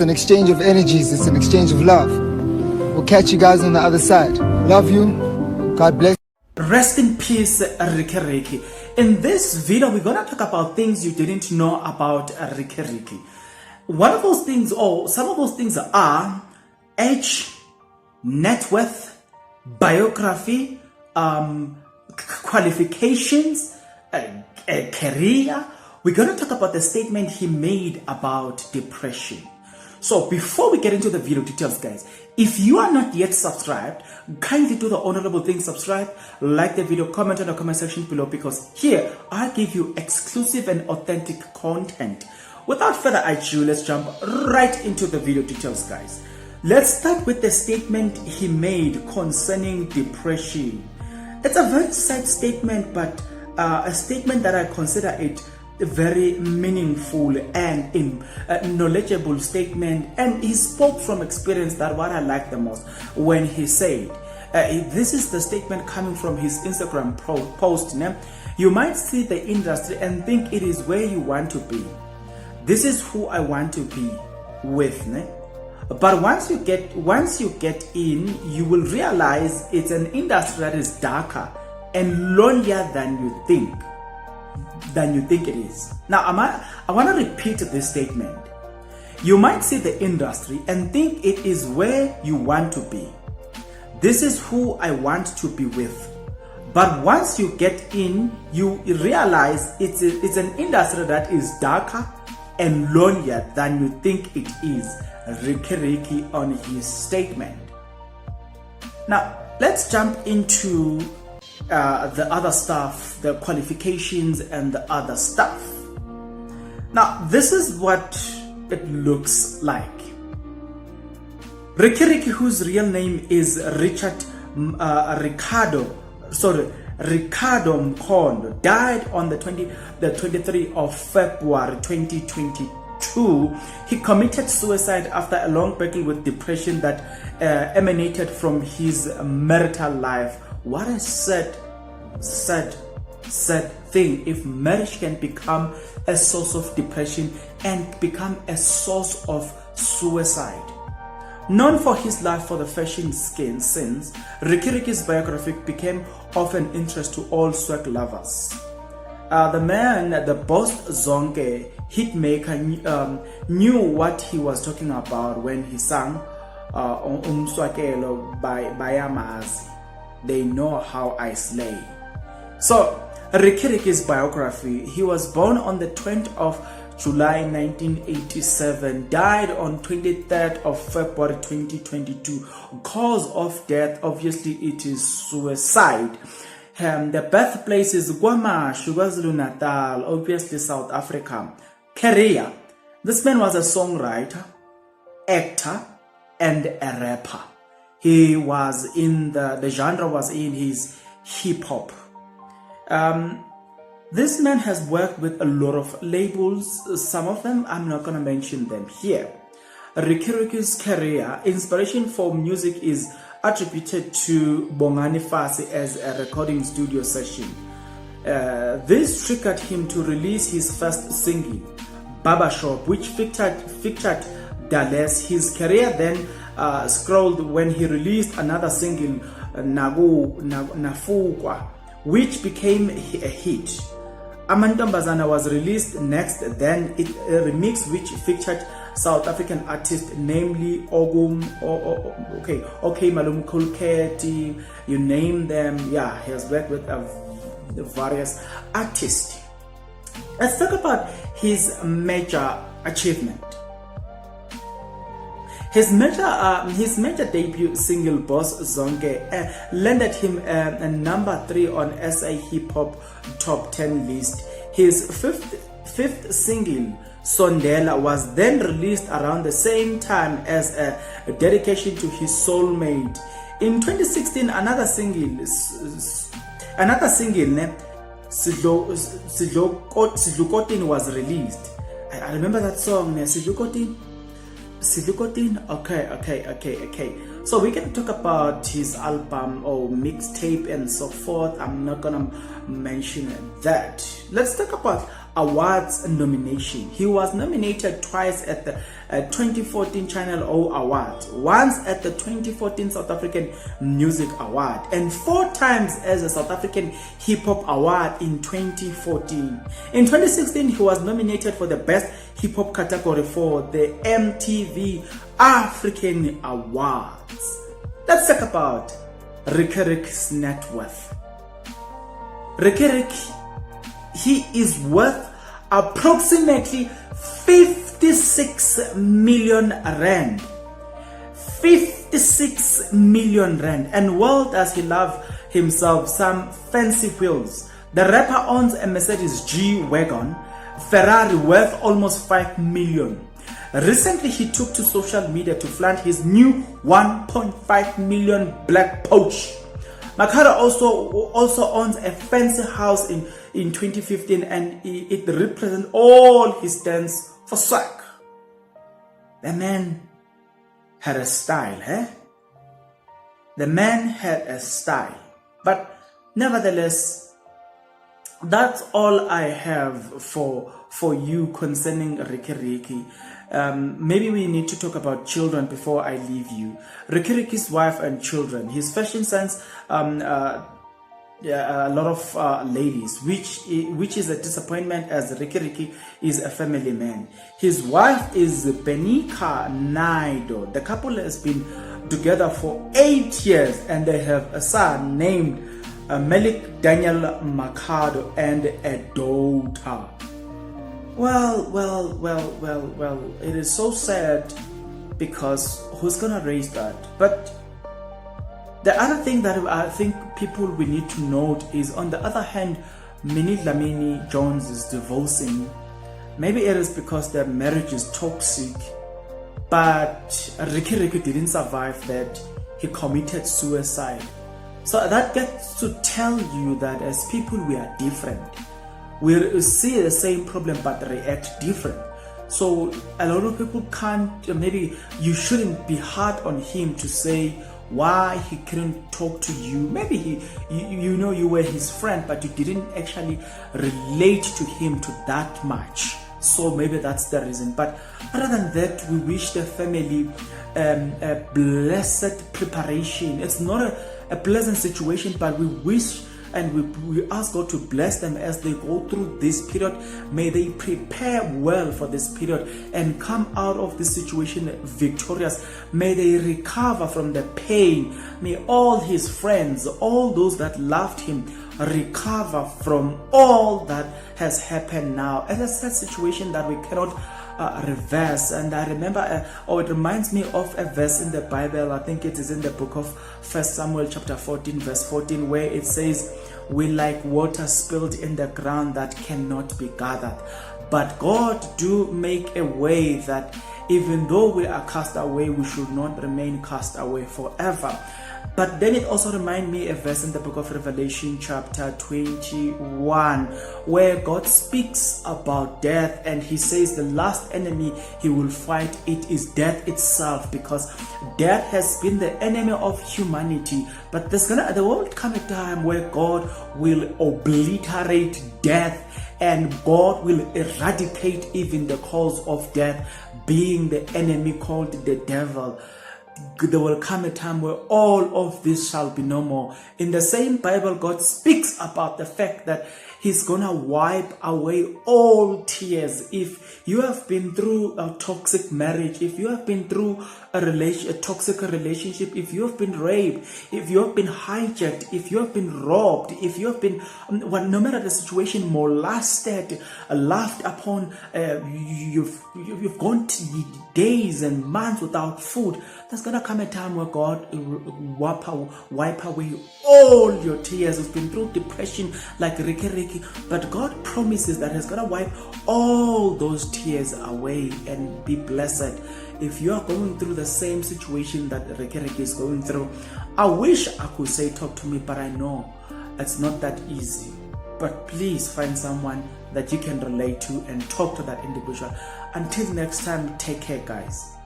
An exchange of energies, it's an exchange of love. We'll catch you guys on the other side. Love you. God bless. Rest in peace, Riky. In this video, we're gonna talk about things you didn't know about Riky. One of those things, or some of those things, are age, net worth, biography, qualifications, a career. We're gonna talk about the statement he made about depression. So before we get into the video details, guys, if you are not yet subscribed, kindly do the honorable thing, subscribe, like the video, comment on the comment section below, because here I give you exclusive and authentic content. Without further ado, let's jump right into the video details, guys. Let's start with the statement he made concerning depression. It's a very sad statement, but a statement that I consider it a very meaningful and knowledgeable statement, and he spoke from experience. That what I like the most when he said this is the statement coming from his Instagram post. You might see the industry and think it is where you want to be. This is who I want to be with. But once you get in, you will realize it's an industry that is darker and lonelier than you think it is. Now, I want to repeat this statement. You might see the industry and think it is where you want to be. This is who I want to be with. But once you get in, you realize it's an industry that is darker and lonelier than you think it is. Riky on his statement. Now, let's jump into the other stuff, the qualifications and the other stuff. Now, this is what it looks like. Riky, whose real name is Ricardo Mkondo, died on the 23rd of February 2022. He committed suicide after a long battle with depression that emanated from his marital life. What a sad thing if marriage can become a source of depression and become a source of suicide. Known for his love for the fashion scenes, Riky's biography became of an interest to all swag lovers. The man, the boss Zonke hitmaker, knew what he was talking about when he sang Umswakelo by Bayamazi. They know how I slay. So, Riky's biography. He was born on the 20th of July 1987, died on 23rd of February 2022. Cause of death, obviously it is suicide. The birthplace is KwaMashu, KwaZulu-Natal, obviously South Africa. Career. This man was a songwriter, actor, and a rapper. He was in the genre was in his hip hop. This man has worked with a lot of labels. Some of them, I'm not going to mention them here. Riky's career, inspiration for music is attributed to Bongani Fasi as a recording studio session. This triggered him to release his first single, Barbershop, which featured Dallas. His career then scrolled when he released another single, Nafukwa, which became a hit. Amantombazana was released next, then a remix which featured South African artists, namely Malum Kulketi, you name them. Yeah, he has worked with various artists. Let's talk about his major achievement. His major debut single, Boss Zonke, landed him a number 3 on SA Hip Hop Top 10 list. His fifth single, Sondela, was then released around the same time as a dedication to his soulmate. In 2016, another single, Sidlukotin, was released. I remember that song, Sidlukotin. Okay. So we can talk about his album or mixtape and so forth. I'm not gonna mention that. Let's talk about Awards nomination. He was nominated twice at the 2014 Channel O Award, once at the 2014 South African Music Award, and 4 times as a South African Hip Hop Award in 2014. In 2016, he was nominated for the Best Hip Hop category for the MTV African Awards. Let's talk about Riky's net worth. Riky, he is worth approximately 56 million rand. 56 million rand. And well does he love himself some fancy wheels. The rapper owns a Mercedes G-Wagon, Ferrari worth almost 5 million. Recently, he took to social media to flaunt his new 1.5 million black Porsche. Makara also owns a fancy house in 2015, and it represents all he stands for swag. The man had a style, eh? The man had a style. But nevertheless, that's all I have for you concerning Riky. Maybe we need to talk about children before I leave you. Riky's wife and children. His fashion sense, a lot of ladies, which is a disappointment, as Riky is a family man. His wife is Benika Naido. The couple has been together for 8 years, and they have a son named Malik Daniel Makado and a daughter. Well, it is so sad, because who's gonna raise that? But the other thing that I think people we need to note is, on the other hand, Minnie Dlamini Jones is divorcing. Maybe it is because their marriage is toxic, but Riky didn't survive that. He committed suicide. So that gets to tell you that as people we are different. We see the same problem but react different. So a lot of people can't, maybe you shouldn't be hard on him to say why he couldn't talk to you. Maybe you know you were his friend, but you didn't actually relate to him to that much. So maybe that's the reason. But other than that, we wish the family a blessed preparation. It's not a pleasant situation, but we wish and we ask God to bless them as they go through this period. May they prepare well for this period and come out of this situation victorious. May they recover from the pain. May all his friends, all those that loved him, recover from all that has happened now. And it's that situation that we cannot reverse. And I remember, it reminds me of a verse in the Bible. I think it is in the book of 1 Samuel chapter 14 verse 14, where it says, "We like water spilled in the ground that cannot be gathered, but God do make a way that even though we are cast away, we should not remain cast away forever." But then it also reminds me a verse in the book of Revelation chapter 21, where God speaks about death, and he says the last enemy he will fight, it is death itself, because death has been the enemy of humanity. But there will come a time where God will obliterate death, and God will eradicate even the cause of death, being the enemy called the devil. There will come a time where all of this shall be no more. In the same Bible, God speaks about the fact that he's gonna wipe away all tears. If you have been through a toxic marriage, if you have been through a toxic relationship, if you have been raped, if you have been hijacked, if you have been robbed, if you have been, no matter the situation, molested, laughed upon, you've gone days and months without food, there's gonna come a time where God will wipe away all your tears. You've been through depression like Riky, but God promises that he's gonna wipe all those tears away and be blessed. If you are going through the same situation that Riky is going through, I wish I could say talk to me, but I know it's not that easy. But please find someone that you can relate to and talk to that individual. Until next time, take care, guys.